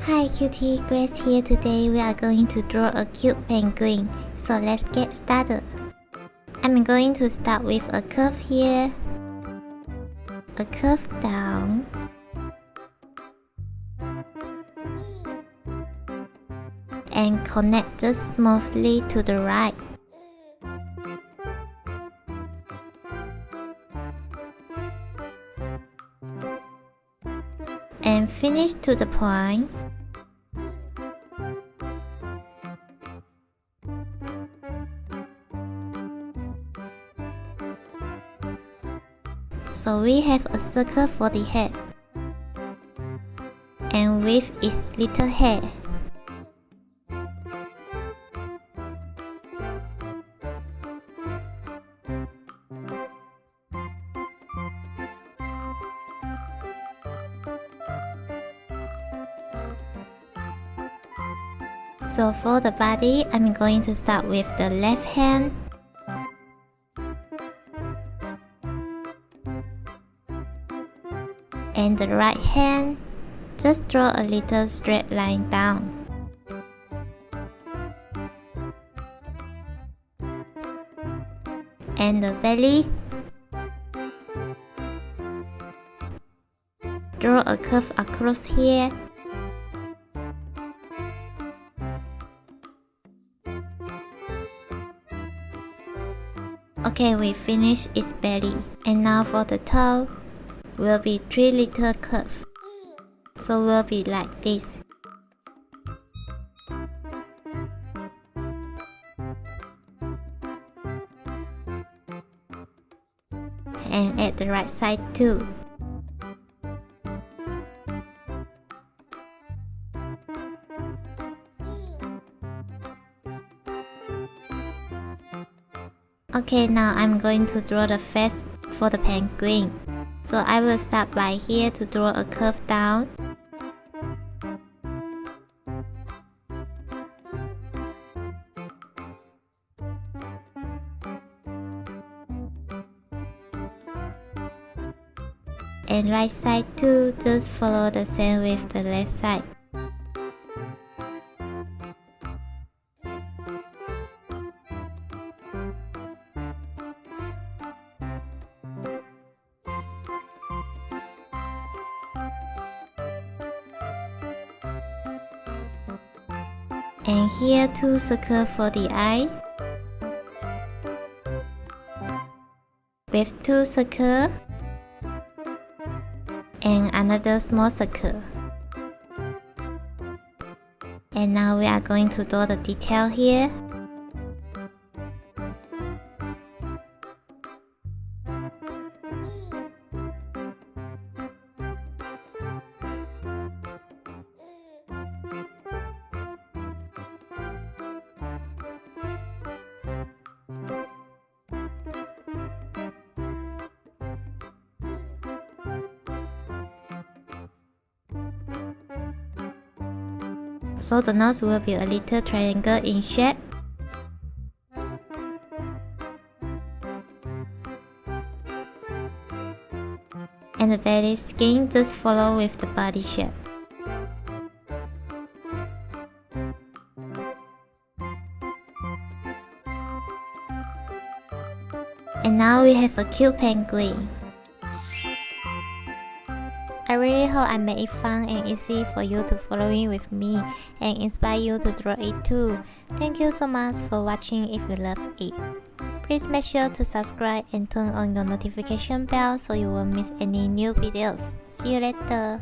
Hi cutie, Grace here. Today we are going to draw a cute penguin. So let's get started. I'm going to start with a curve here, a curve down, and connect just smoothly to the right. And finish to the point. So we have a circle for the head, and with its little hair. So for the body, I'm going to start with the left hand. And the right hand, just draw a little straight line down. And the belly, draw a curve across here. Okay, we finished its belly. And now for the toe, will be 3 little curves. So will be like this. And at the right side too. Okay, now I'm going to draw the face for the penguin. So I will start by here to draw a curve down. And right side too, just follow the same with the left side. And here 2 circles for the eyes, with 2 circles and another small circle. And now we are going to draw the detail here. So the nose will be a little triangle in shape. And the belly skin just follow with the body shape. And now we have a cute penguin. I really hope I made it fun and easy for you to follow in with me and inspire you to draw it too. Thank you so much for watching. If you love it, please make sure to subscribe and turn on your notification bell so you won't miss any new videos. See you later.